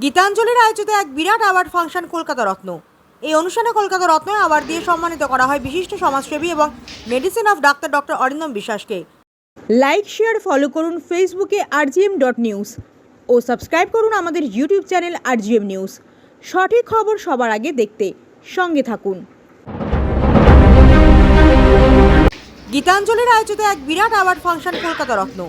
গীতাঞ্জলির আয়োজিত এক বিরাট award function Kolkata রত্ন। এই অনুষ্ঠানে কলকাতা রত্ন অ্যাওয়ার্ড দিয়ে সম্মানিত করা হয় বিশিষ্ট সমাজসেবী এবং মেডিসিন অফ ডক্টর অরিন্দম বিশ্বাসকে। লাইক শেয়ার ফলো করুন ফেসবুকে rgm.news ও সাবস্ক্রাইব করুন আমাদের ইউটিউব চ্যানেল rgm নিউজ। সঠিক খবর সবার আগে দেখতে সঙ্গে থাকুন। গীতাঞ্জলির আয়োজিত এক বিরাট অ্যাওয়ার্ড ফাংশন কলকাতা রত্ন।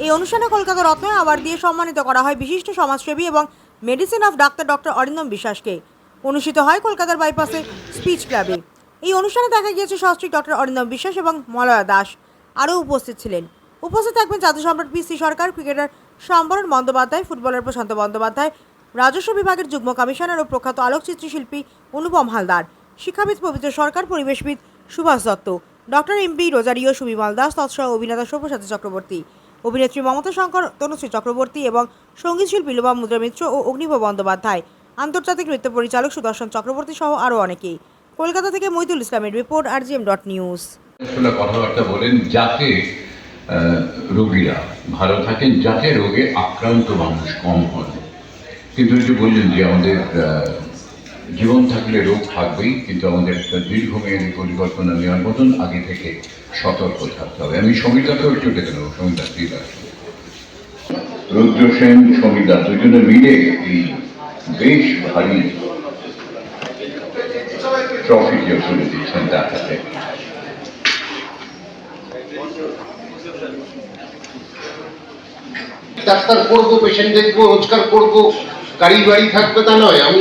এই অনুষ্ঠানে কলকাতা রত্ন অ্যাওয়ার্ড দিয়ে সম্মানিত করা হয় বিশিষ্ট সমাজসেবী এবং মেডিসিন অফ ডক্টর অরিন্দম বিশ্বাসকে। অনুষ্ঠিত হয় কলকাতার বাইপাসে স্পিচ ক্লাবে। এই অনুষ্ঠানে দেখা গিয়েছে সস্ত্রীক ডক্টর অরিন্দম বিশ্বাস এবং মলয়া দাস আরও উপস্থিত ছিলেন। উপস্থিত থাকবেন জাতীয় সম্রাট পিসি সরকার, ক্রিকেটার সম্বরণ বন্দ্যোপাধ্যায়, ফুটবলার প্রশান্ত বন্দ্যোপাধ্যায়, রাজস্ব বিভাগের যুগ্ম কমিশনার ও প্রখ্যাত আলোকচিত্রী শিল্পী অনুপম হালদার, শিক্ষাবিদ পবিত্র সরকার, পরিবেশবিদ সুভাষ দত্ত, ডক্টর এমপি রোজারিও, সুবিমল দাস তৎসহ অভিনেতা সব্যসাচী চক্রবর্তী, অভিনেত্রী মমতা শঙ্কর, তনুশ্রী চক্রবর্তী এবং সঙ্গীত শিল্পী লোবা মুদ্রা মিত্র ও অগ্নিভ বন্দ্যোপাধ্যায়, আন্তর্জাতিক নৃত্য পরিচালক সুদর্শন চক্রবর্তী সহ আরও অনেকেই। কলকাতা থেকে মইদুল ইসলামের রিপোর্ট, rgm.news। কথাবার্তা বলেন যাতে রোগীরা ভালো থাকেন, যাতে রোগে আক্রান্ত মানুষ কম হন। কিন্তু যে বললেন যে আমাদের জীবন থাকলে রোগ থাকবেই, কিন্তু আমাদের দীর্ঘমেয়াদী পরিকল্পনা নেওয়ার মতন আগে থেকে সতর্ক থাকতে হবে। আমি সমিতাকেও একটু ডেকে নেব, সমিতা ঠিক আছে, রুদ্র সেন, সমিতা দুজনে মিলে এই বেশ ভারী ট্রফিটিও তুলে দিচ্ছেন তার হাতে। ডাক্তার করবো, পেশেন্ট দেখবো, রোজগার করবো, গাড়ি বাড়ি থাকবে তা নয়। আমি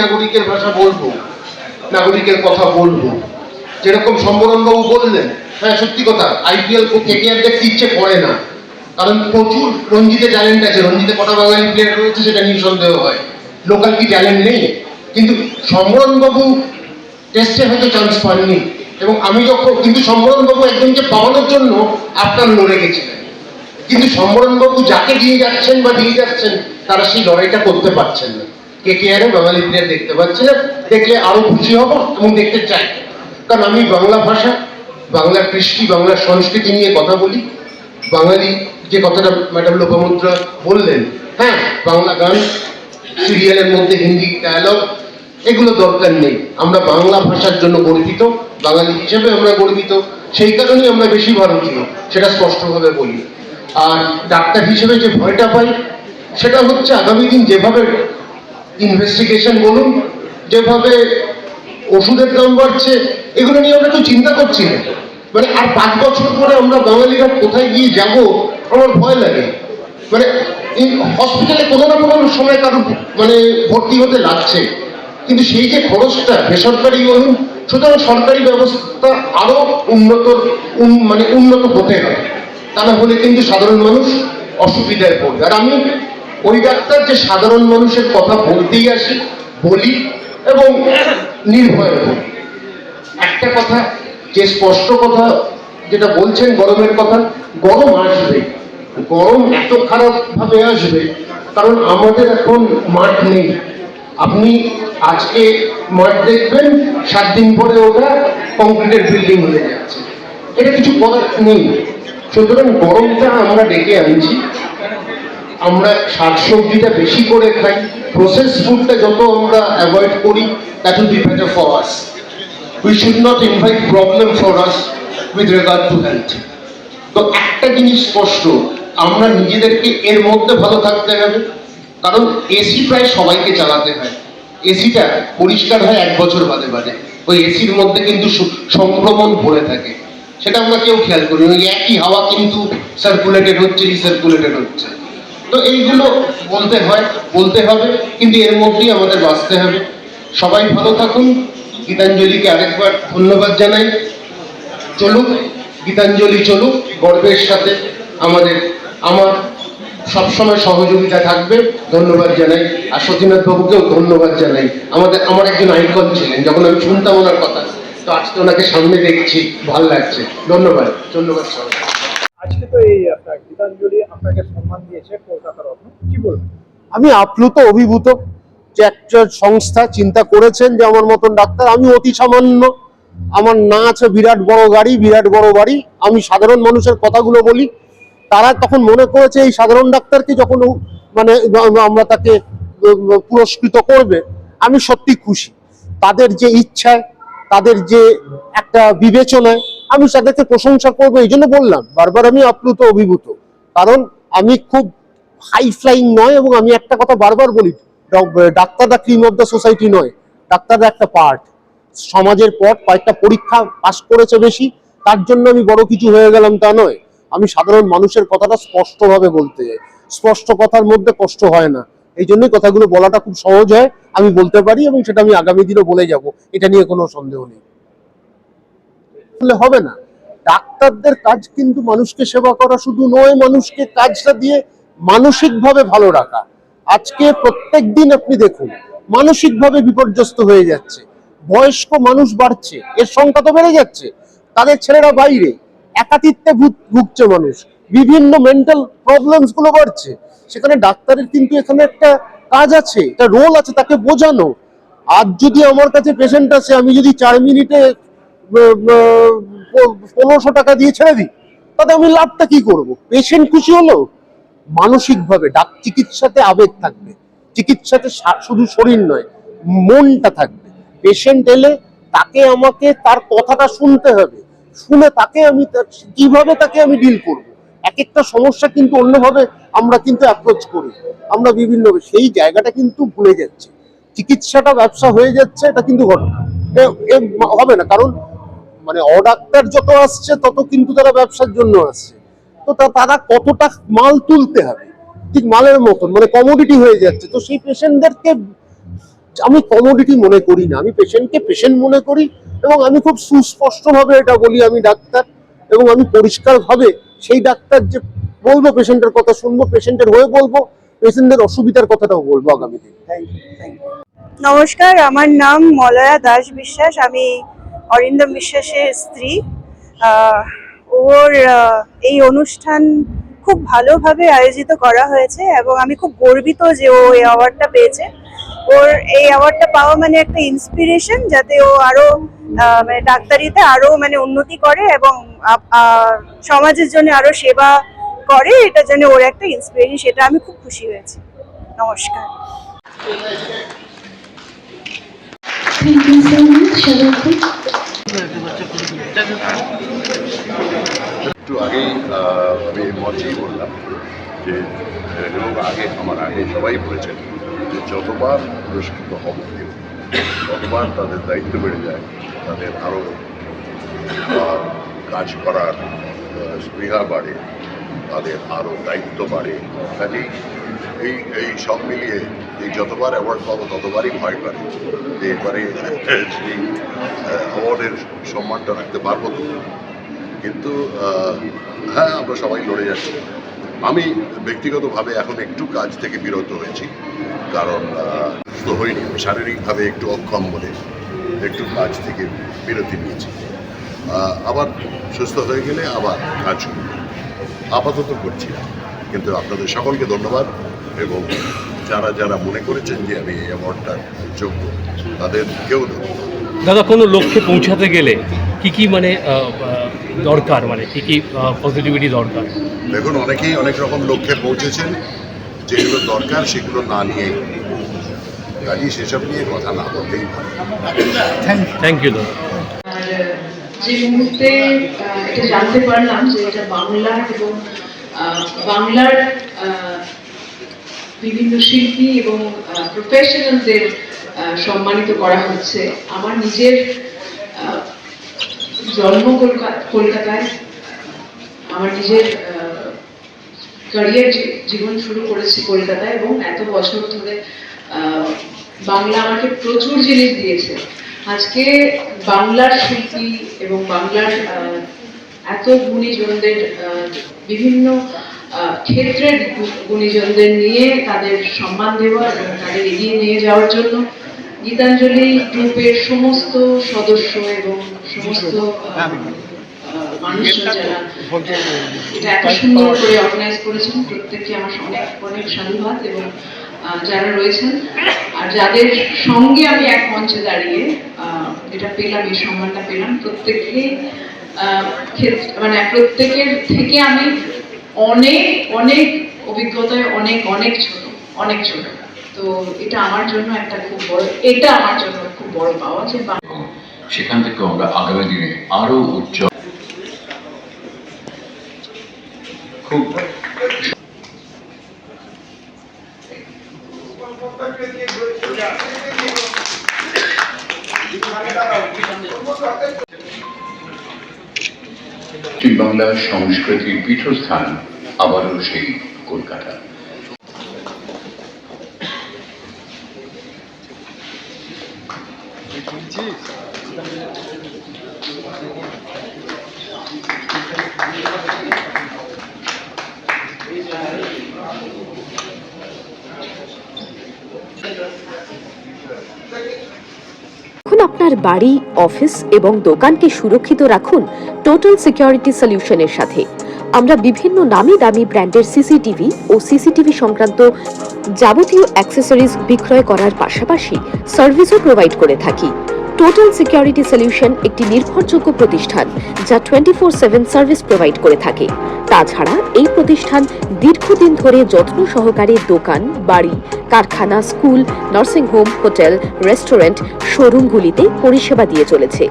নাগরিকের ভাষা বলবো, নাগরিকের কথা বলবো। যেরকম সম্বরণবাবু বললেন, হ্যাঁ সত্যি কথা, IPL KKR দেখতে ইচ্ছে করে না, কারণ প্রচুর রঞ্জিতে ট্যালেন্ট আছে। রঞ্জিতে কটা বাঙালি প্লেয়ার রয়েছে সেটা নিয়ে সন্দেহ হয়। লোকাল কি ট্যালেন্ট নেই? কিন্তু সম্বরণবাবু টেস্টে হয়তো চান্স পাননি, এবং আমি যখন, কিন্তু সম্বরণবাবু একজনকে পাওয়ানোর জন্য আপনার লড়ে গেছিলেন। কিন্তু সম্বরণবাবু যাকে দিয়ে যাচ্ছেন বা দিয়ে যাচ্ছেন তারা সেই লড়াইটা করতে পারছেন না। KKR বাঙালি প্লেয়ার দেখতে পাচ্ছিলেন, দেখলে আরো খুশি হব এবং দেখতে চাই। কারণ আমি বাংলা ভাষা, বাংলা কৃষ্টি, বাংলা সংস্কৃতি নিয়ে কথা বলি। বাঙালি যে কথাটা ম্যাডাম লোপামুদ্রা বললেন, হ্যাঁ বাংলা গান, সিরিয়ালের মধ্যে হিন্দি ডায়ালগ, এগুলো দরকার নেই। আমরা বাংলা ভাষার জন্য গর্বিত, বাঙালি হিসেবে আমরা গর্বিত, সেই কারণেই আমরা বেশি ভারতীয়, সেটা স্পষ্টভাবে বলি। আর ডাক্তার হিসেবে যে ভয়টা পাই সেটা হচ্ছে আগামী দিন যেভাবে ইনভেস্টিগেশন বলুন, যেভাবে ওষুধের দাম বাড়ছে, এগুলো নিয়ে আমরা কেউ চিন্তা করছি না। মানে আর 5 বছর পরে আমরা বাঙালিরা কোথায় গিয়ে যাব, আমার ভয় লাগে। মানে হসপিটালে কোনো না কোনো সময় কারো মানে ভর্তি হতে লাগছে, কিন্তু সেই যে খরচটা বেসরকারি বলুন, সুতরাং সরকারি ব্যবস্থা আরো উন্নত হতে হবে। তা না হলে কিন্তু সাধারণ মানুষ অসুবিধায় পড়বে। আর আমি ওই ডাক্তার যে সাধারণ মানুষের কথা বলতেই আসি, বলি এবং নির্ভয় বলি। একটা কথা যে স্পষ্ট কথা যেটা বলছেন, গরমের কথা, গরম আসবে, গরম এত খারাপ ভাবে আসবে কারণ আমাদের এখন মাঠ নেই। আপনি আজকে মাঠ দেখবেন, 7 দিন পরে ওটা কংক্রিটের বিল্ডিং হয়ে যাচ্ছে, এটা কিছু করার নেই। সুতরাং গরমটা আমরা ডেকে আনছি। আমরা শাকসবজিটা বেশি করে খাই, প্রসেস ফুডটা যত আমরা অ্যাভয়েড করি, that will be better for us. We should not invite problem for us with regard to health. তো একটা জিনিস স্পষ্ট, আমরা নিজেদেরকে এর মধ্যে ভালো থাকতে হবে। কারণ এসি প্রায় সবাইকে চালাতে হয়, এসিটা পরিষ্কার হয় 1 বছর বাদে বাদে, ওই এসির মধ্যে কিন্তু সংক্রমণ ভরে থাকে, সেটা আমরা কেউ খেয়াল করি। ওই একই হাওয়া কিন্তু সার্কুলেটেড হচ্ছে, রিসার্কুলেটেড হচ্ছে। তো এইগুলো বলতে হবে, কিন্তু এর মধ্যেই আমাদের বাঁচতে হবে। সবাই ভালো থাকুন। গীতাঞ্জলিকে আরেকবার ধন্যবাদ জানাই। চলুক গীতাঞ্জলি, চলুক গর্বের সাথে। আমার সবসময় সহযোগিতা থাকবে। ধন্যবাদ জানাই। আর সতীনাথ বাবুকেও ধন্যবাদ জানাই। আমার একজন আইকন ছিলেন, যখন আমি শুনতাম ওনার কথা, তো আজকে ওনাকে সামনে দেখছি, ভালো লাগছে। ধন্যবাদ সবাই। আজকে তো এই গীতাঞ্জলি আপনাকে সম্মান দিয়েছে কলকাতা রত্ন, কি বলবেন? আমি আপ্লুত, অভিভূত যে একটা সংস্থা চিন্তা করেছেন যে আমার মতন ডাক্তার, আমি অতি সামান্য, আমার না আছে বিরাট বড় গাড়ি, বিরাট বড় বাড়ি, আমি সাধারণ মানুষের কথাগুলো বলি। তারা তখন মনে করেছে এই সাধারণ ডাক্তারকে যখন মানে আমরা তাকে পুরস্কৃত করবে, আমি সত্যি খুশি। তাদের যে ইচ্ছায়, তাদের যে একটা বিবেচনায় আমি তাদেরকে প্রশংসা করবো। এই জন্য বললাম বারবার আমি আপ্লুত অভিভূত, কারণ আমি খুব হাই ফ্লাইং নয়, এবং আমি একটা কথা বারবার বলি, doctor the cream of the society নয়, ডাক্তাররা একটা পার্ট, সমাজের পথ। কয়েকটা পরীক্ষা পাশ করেছে বেশি, তার জন্য আমি বড় কিছু হয়ে গেলাম তা নয়। আমি সাধারণ মানুষের কথাটা স্পষ্টভাবে বলতে চাই, স্পষ্ট কথার মধ্যে কষ্ট হয় না, এই জন্যই কথাগুলো বলাটা খুব সহজ হয়, আমি বলতে পারি, এবং সেটা আমি আগামী দিনও বলে যাব, এটা নিয়ে কোনো সন্দেহ নেই। হবে না, ডাক্তারদের কাজ কিন্তু মানুষকে সেবা করা শুধু নয়, মানুষকে কাজটা দিয়ে মানসিকভাবে ভালো রাখা। আজকে প্রত্যেক দিন আপনি দেখুন মানসিকভাবে বিপর্যস্ত হয়ে যাচ্ছে, বয়স্ক মানুষ বাড়ছে, এর সংখ্যা তো বেড়ে যাচ্ছে, তাদের ছেলেরা বাইরে, একাকিত্বে ভুগছে মানুষ, বিভিন্ন মেন্টাল প্রবলেমস গুলো বাড়ছে। সেখানে ডাক্তারের কিন্তু এখানে একটা কাজ আছে, একটা রোল আছে, তাকে বোঝানো। আজ যদি আমার কাছে পেশেন্ট আসে, আমি যদি 4 মিনিটে 1500 টাকা দিয়ে ছেড়ে দিই, তাতে আমি লাভটা কি করব? পেশেন্ট খুশি হলো, মানসিকভাবে চিকিৎসাতে আবেগ থাকবে, চিকিৎসাতে শুধু শরীর নয়, মনটা থাকবে। পেশেন্ট এলে তাকে আমাকে তার কথাটা শুনতে হবে, শুনে তাকে আমি কিভাবে তাকে আমি ডিল করব। এক একটা সমস্যা কিন্তু অন্যভাবে আমরা কিন্তু অ্যাপ্রোচ করি, আমরা বিভিন্ন, সেই জায়গাটা কিন্তু ভুলে যাচ্ছে। চিকিৎসাটা ব্যবসা হয়ে যাচ্ছে, এটা কিন্তু ঘটনা হবে না, কারণ মানে অডাক্তার যত আসছে তত কিন্তু তারা ব্যবসার জন্য আসছে। তো তারা কতটা মাল তুলতে হবে, ঠিক মালের মতন, মানে কমোডিটি হয়ে যাচ্ছে। তো সেই পেশেন্টদেরকে আমি কমোডিটি মনে করি না, আমি পেশেন্টকে পেশেন্ট মনে করি, এবং আমি খুব সুস্পষ্টভাবে এটা বলি, আমি ডাক্তার, এবং আমি পরিষ্কারভাবে সেই ডাক্তার যে বলবো, পেশেন্টের কথা শুনবো, পেশেন্টের হয়ে বলবো, পেশেন্টের অসুবিধার কথাটাও বলবো আগামী দিন। Thank you. নমস্কার, আমার নাম মলয়া দাস বিশ্বাস, আমি অরিন্দম বিশ্বাসের স্ত্রী। ওর এই অনুষ্ঠান খুব ভালোভাবে আয়োজিত করা হয়েছে, এবং আমি খুব গর্বিত যে ও এই অ্যাওয়ার্ডটা পেয়েছে। ওর এই অ্যাওয়ার্ডটা পাওয়া মানে একটা ইন্সপিরেশন, যাতে ও আরো মানে ডাক্তারিতে আরো মানে উন্নতি করে, এবং সমাজের জন্য আরো সেবা করে, এটার জন্য ওর একটা ইন্সপিরেশন, সেটা আমি খুব খুশি হয়েছি। নমস্কার। Thank you so much, Sharati. একটু আগেই আমি মঞ্চেই বললাম যে, এবং আমার আগে সবাই বলেছেন যে যতবার পুরস্কৃত হবে ততবার তাদের দায়িত্ব বেড়ে যায়, তাদের আরও কাজ করার স্পৃহা বাড়ে, তাদের আরও দায়িত্ব বাড়ে। কাজেই এই সব মিলিয়ে এই যতবার অ্যাওয়ার্ড পাবো ততবারই ভয় করে যে এবারে সেই অ্যাওয়ার্ডের সম্মানটা রাখতে পারবো তো। কিন্তু হ্যাঁ, আমরা সবাই লড়ে যাচ্ছি। আমি ব্যক্তিগতভাবে এখন একটু কাজ থেকে বিরত হয়েছি, কারণ সুস্থ হইনি, শারীরিকভাবে একটু অক্ষম বলে একটু কাজ থেকে বিরতি নিয়েছি। আবার সুস্থ হয়ে গেলে আবার কাজ করব, আপাতত করছি না। কিন্তু আপনাদের সকলকে ধন্যবাদ, এবং যারা যারা মনে করেছেন যে আমি এই অ্যাওয়ার্ডটার যোগ্য, তাদেরকেও ধন্যবাদ। দাদা, কোনো লক্ষ্যে পৌঁছাতে গেলে কি মানে দরকার, মানে কি পজিটিভিটি দরকার? দেখুন, অনেকেই অনেক রকম লক্ষ্যে পৌঁছেছেন, যেগুলো দরকার সেগুলো না নিয়ে, কাজেই সেসব নিয়ে কথা না বলতেই পারে। থ্যাংক ইউ দাদা। আর যে মুহূর্তে এটা জানতে পারলাম যে এটা বাংলার, এবং বাংলার বিভিন্ন শিল্পী এবং প্রফেশনালদের সম্মানিত করা হচ্ছে। আমার নিজের জন্ম কলকাতায়, আমার নিজের ক্যারিয়ার জীবন শুরু করেছি কলকাতায়, এবং এত বছর ধরে বাংলা আমাকে প্রচুর জিনিস দিয়েছে। আজকে বাংলার শিল্পী এবং বাংলার এত গুণীজনদের, বিভিন্ন ক্ষেত্রের গুণীজনদের নিয়ে তাদের সম্মান দেওয়া এবং তাদের এগিয়ে নিয়ে যাওয়ার জন্য গীতাঞ্জলি গ্রুপের সমস্ত সদস্য এবং সমস্ত মানুষরা যারা এটা এত সুন্দর করে অর্গানাইজ করেছেন, প্রত্যেককে আমার অনেক অনেক সাধুবাদ। এবং যারা রয়েছেন আর যাদের সঙ্গে আমি এক মঞ্চে দাঁড়িয়ে এটা পেলাম, এই সম্মানটা পেলাম, প্রত্যেকেই মানে প্রত্যেকের থেকে আমি অনেক অনেক অভিজ্ঞতায় অনেক ছোট। তো এটা আমার জন্য খুব বড় পাওয়া যে এবং সেখান থেকে আমরা আগামী দিনে আরো উজ্জ্বল খুব পশ্চিম বাংলার সংস্কৃতির পীঠস্থান আবারও সেই কলকাতা। এখন আপনার বাড়ি, অফিস এবং দোকানকে সুরক্ষিত রাখুন টোটাল সিকিউরিটি সলিউশনের সাথে। আমরা বিভিন্ন নামি দামি ব্র্যান্ডের সিসিটিভি ও সিসিটিভি সংক্রান্ত যাবতীয় অ্যাক্সেসরিজ বিক্রয় করার পাশাপাশি সার্ভিসও প্রোভাইড করে থাকি। টোটাল সিকিউরিটি সলিউশন একটি নির্ভরযোগ্য প্রতিষ্ঠান যা 24/7 সার্ভিস প্রোভাইড করে থাকে। তাছাড়া এই প্রতিষ্ঠান দীর্ঘদিন ধরে যত্ন সহকারে দোকান, বাড়ি, কারখানা, school, nursing home, hotel, restaurant, শোরুমগুলিতে পরিষেবা দিয়ে চলেছে।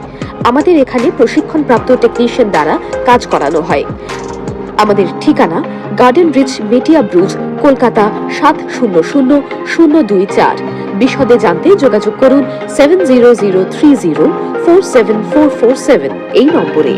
আমাদের এখানে প্রশিক্ষণপ্রাপ্ত টেকনিশিয়ান দ্বারা কাজ করানো হয়। আমাদের ঠিকানা গার্ডেন রিচ, মেটিয়া ব্রুজ, কলকাতা 700024। বিশদে জানতে যোগাযোগ করুন 7003047447 এই নম্বরে।